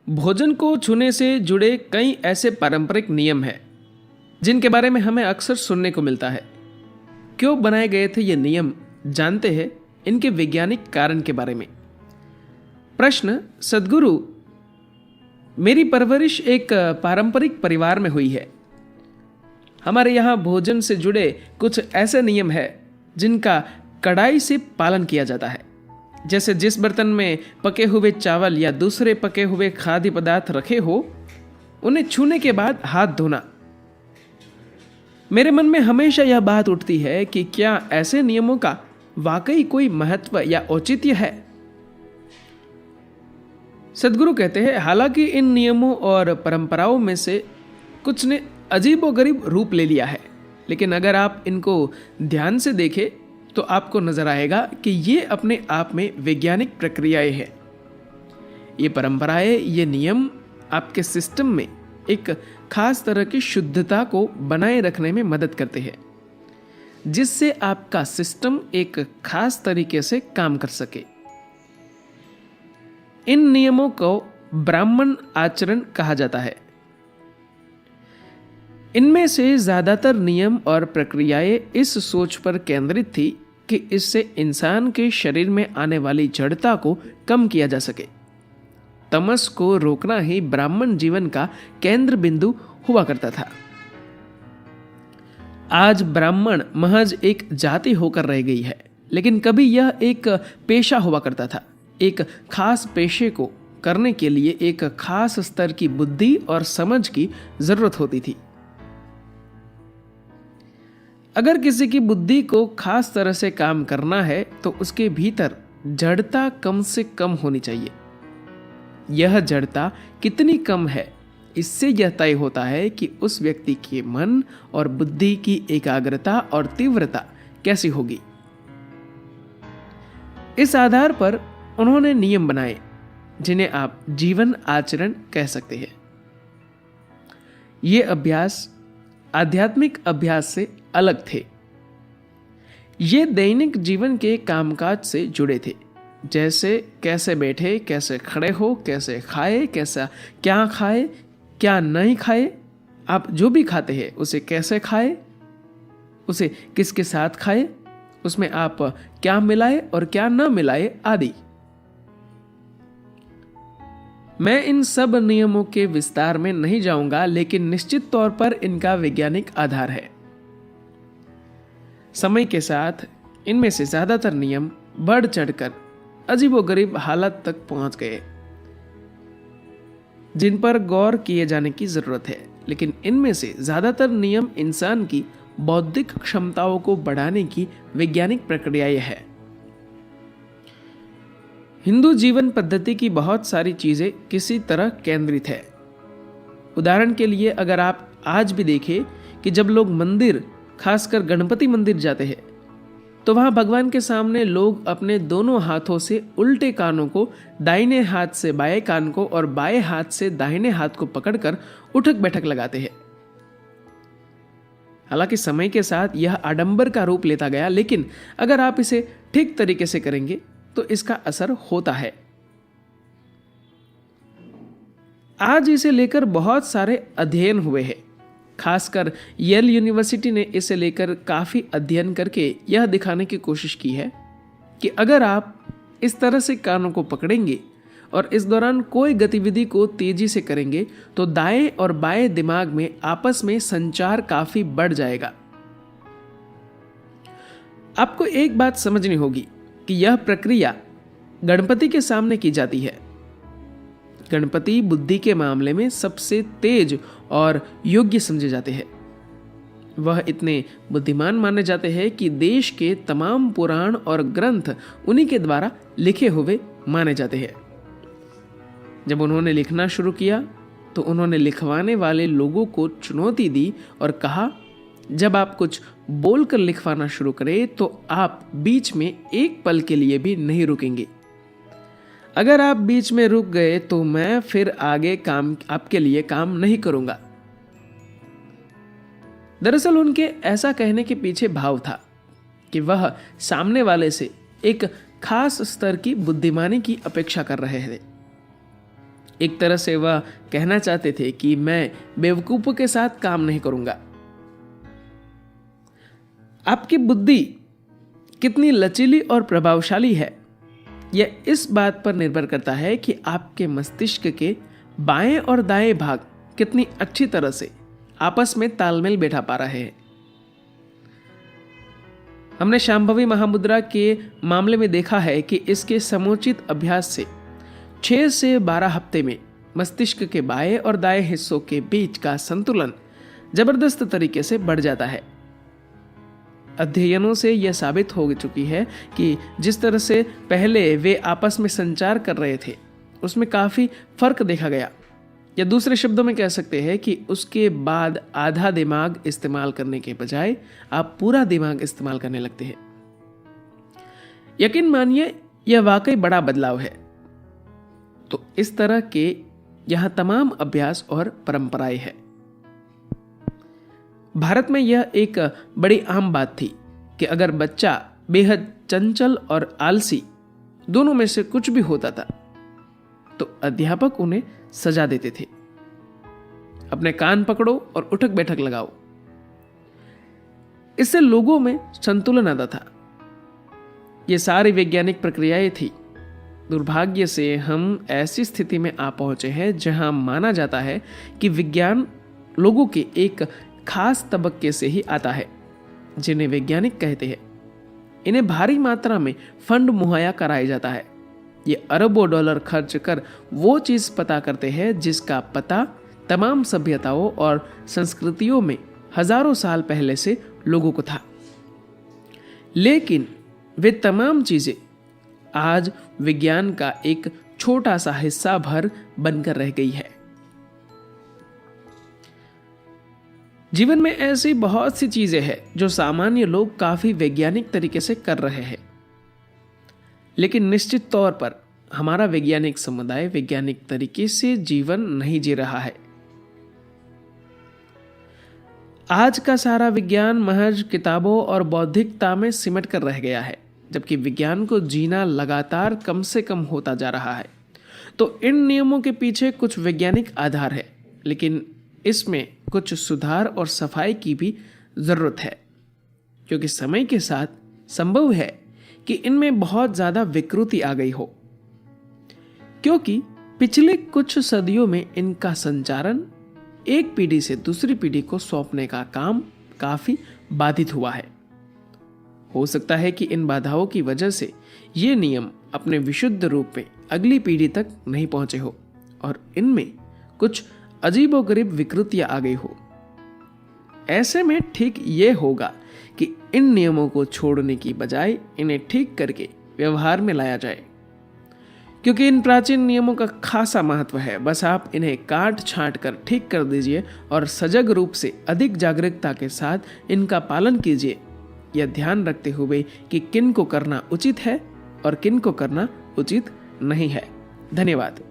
भोजन को छूने से जुड़े कई ऐसे पारंपरिक नियम हैं जिनके बारे में हमें अक्सर सुनने को मिलता है। क्यों बनाए गए थे ये नियम, जानते हैं इनके वैज्ञानिक कारण के बारे में। प्रश्न: सद्गुरु, मेरी परवरिश एक पारंपरिक परिवार में हुई है। हमारे यहाँ भोजन से जुड़े कुछ ऐसे नियम हैं जिनका कड़ाई से पालन किया जाता है। जैसे जिस बर्तन में पके हुए चावल या दूसरे पके हुए खाद्य पदार्थ रखे हो, उन्हें छूने के बाद हाथ धोना। मेरे मन में हमेशा यह बात उठती है कि क्या ऐसे नियमों का वाकई कोई महत्व या औचित्य है। सद्गुरु कहते हैं, हालांकि इन नियमों और परंपराओं में से कुछ ने अजीबोगरीब रूप ले लिया है, लेकिन अगर आप इनको ध्यान से देखें तो आपको नजर आएगा कि ये अपने आप में वैज्ञानिक प्रक्रियाएं हैं। ये परंपराएं, ये नियम आपके सिस्टम में एक खास तरह की शुद्धता को बनाए रखने में मदद करते हैं, जिससे आपका सिस्टम एक खास तरीके से काम कर सके। इन नियमों को ब्राह्मण आचरण कहा जाता है। इनमें से ज्यादातर नियम और प्रक्रियाएं इस सोच पर केंद्रित थी कि इससे इंसान के शरीर में आने वाली जड़ता को कम किया जा सके। तमस को रोकना ही ब्राह्मण जीवन का केंद्र बिंदु हुआ करता था। आज ब्राह्मण महज एक जाति होकर रह गई है, लेकिन कभी यह एक पेशा हुआ करता था। एक खास पेशे को करने के लिए एक खास स्तर की बुद्धि और समझ की जरूरत होती थी। अगर किसी की बुद्धि को खास तरह से काम करना है तो उसके भीतर जड़ता कम से कम होनी चाहिए। यह जड़ता कितनी कम है, इससे यह तय होता है कि उस व्यक्ति के मन और बुद्धि की एकाग्रता और तीव्रता कैसी होगी। इस आधार पर उन्होंने नियम बनाए जिन्हें आप जीवन आचरण कह सकते हैं। ये अभ्यास आध्यात्मिक अभ्यास से अलग थे। ये दैनिक जीवन के कामकाज से जुड़े थे, जैसे कैसे बैठे, कैसे खड़े हो, कैसे खाए, कैसा क्या खाए, क्या नहीं खाए, आप जो भी खाते हैं उसे कैसे खाए, उसे किसके साथ खाए, उसमें आप क्या मिलाए और क्या न मिलाए आदि। मैं इन सब नियमों के विस्तार में नहीं जाऊंगा, लेकिन निश्चित तौर पर इनका वैज्ञानिक आधार है। समय के साथ इनमें से ज्यादातर नियम बढ़ चढ़कर अजीबोगरीब हालत तक पहुंच गए, जिन पर गौर किए जाने की जरूरत है। लेकिन इनमें से ज्यादातर नियम इंसान की बौद्धिक क्षमताओं को बढ़ाने की वैज्ञानिक प्रक्रियाएं हैं। हिंदू जीवन पद्धति की बहुत सारी चीजें किसी तरह केंद्रित है। उदाहरण के लिए अगर आप आज भी देखें कि जब लोग मंदिर, खासकर गणपति मंदिर जाते हैं, तो वहां भगवान के सामने लोग अपने दोनों हाथों से उल्टे कानों को दाहिने हाथ से बाएं कान को और बाएं हाथ से दाहिने हाथ को पकड़कर उठक बैठक लगाते हैं। हालांकि समय के साथ यह आडंबर का रूप लेता गया, लेकिन अगर आप इसे ठीक तरीके से करेंगे तो इसका असर होता है। आज इसे लेकर बहुत सारे अध्ययन हुए हैं। खासकर येल यूनिवर्सिटी ने इसे लेकर काफी अध्ययन करके यह दिखाने की कोशिश की है कि अगर आप इस तरह से कानों को पकड़ेंगे और इस दौरान कोई गतिविधि को तेजी से करेंगे तो दाएं और बाएं दिमाग में आपस में संचार काफी बढ़ जाएगा। आपको एक बात समझनी होगी कि यह प्रक्रिया गणपति के सामने की जाती है। गणपति बुद्धि के मामले में सबसे तेज और योग्य समझे जाते हैं। वह इतने बुद्धिमान माने जाते हैं कि देश के तमाम पुराण और ग्रंथ उन्हीं के द्वारा लिखे हुए माने जाते हैं। जब उन्होंने लिखना शुरू किया तो उन्होंने लिखवाने वाले लोगों को चुनौती दी और कहा, जब आप कुछ बोलकर लिखवाना शुरू करें तो आप बीच में एक पल के लिए भी नहीं रुकेंगे। अगर आप बीच में रुक गए तो मैं फिर आगे आपके लिए काम नहीं करूंगा। दरअसल उनके ऐसा कहने के पीछे भाव था कि वह सामने वाले से एक खास स्तर की बुद्धिमानी की अपेक्षा कर रहे थे। एक तरह से वह कहना चाहते थे कि मैं बेवकूफों के साथ काम नहीं करूंगा। आपकी बुद्धि कितनी लचीली और प्रभावशाली है, यह इस बात पर निर्भर करता है कि आपके मस्तिष्क के बाएं और दाएं भाग कितनी अच्छी तरह से आपस में तालमेल बैठा पा रहे हैं। हमने शांभवी महामुद्रा के मामले में देखा है कि इसके समुचित अभ्यास से 6 से 12 हफ्ते में मस्तिष्क के बाएं और दाएं हिस्सों के बीच का संतुलन जबरदस्त तरीके से बढ़ जाता है। अध्ययनों से यह साबित हो चुकी है कि जिस तरह से पहले वे आपस में संचार कर रहे थे उसमें काफी फर्क देखा गया, या दूसरे शब्दों में कह सकते हैं कि उसके बाद आधा दिमाग इस्तेमाल करने के बजाय आप पूरा दिमाग इस्तेमाल करने लगते हैं। यकीन मानिए यह वाकई बड़ा बदलाव है। तो इस तरह के यहां तमाम अभ्यास और परंपराएं हैं। भारत में यह एक बड़ी आम बात थी कि अगर बच्चा बेहद चंचल और आलसी दोनों में से कुछ भी होता था तो अध्यापक उन्हें सजा देते थे। अपने कान पकड़ो और उठक बैठक लगाओ। इससे लोगों में संतुलन आता था। ये सारी वैज्ञानिक प्रक्रियाएं थी। दुर्भाग्य से हम ऐसी स्थिति में आ पहुंचे हैं जहां माना जाता है कि विज्ञान लोगों के एक खास तबक्के से ही आता है जिन्हें वैज्ञानिक कहते हैं। इन्हें भारी मात्रा में फंड मुहैया कराया जाता है। ये अरबों डॉलर खर्च कर वो चीज पता करते हैं जिसका पता तमाम सभ्यताओं और संस्कृतियों में हजारों साल पहले से लोगों को था। लेकिन वे तमाम चीजें आज विज्ञान का एक छोटा सा हिस्सा भर बनकर रह गई है। जीवन में ऐसी बहुत सी चीजें हैं जो सामान्य लोग काफी वैज्ञानिक तरीके से कर रहे हैं, लेकिन निश्चित तौर पर हमारा वैज्ञानिक समुदाय वैज्ञानिक तरीके से जीवन नहीं जी रहा है। आज का सारा विज्ञान महज किताबों और बौद्धिकता में सिमट कर रह गया है, जबकि विज्ञान को जीना लगातार कम से कम होता जा रहा है। तो इन नियमों के पीछे कुछ वैज्ञानिक आधार है, लेकिन इसमें कुछ सुधार और सफाई की भी जरूरत है, क्योंकि समय के साथ संभव है कि इनमें बहुत ज्यादा विकृति आ गई हो, क्योंकि पिछले कुछ सदियों में इनका संचालन एक पीढ़ी से दूसरी पीढ़ी को सौंपने का काम काफी बाधित हुआ है। हो सकता है कि इन बाधाओं की वजह से ये नियम अपने विशुद्ध रूप में अगली पीढ़ी तक नहीं पहुंचे हो और इनमें कुछ अजीबोगरीब विकृतियां आ गई हो। ऐसे में ठीक ये होगा कि इन नियमों को छोड़ने की बजाय इन्हें ठीक करके व्यवहार में लाया जाए, क्योंकि इन प्राचीन नियमों का खासा महत्व है। बस आप इन्हें काट छांट कर ठीक कर दीजिए और सजग रूप से अधिक जागरूकता के साथ इनका पालन कीजिए, यह ध्यान रखते हुए कि किन को करना उचित है और किन को करना उचित नहीं है। धन्यवाद।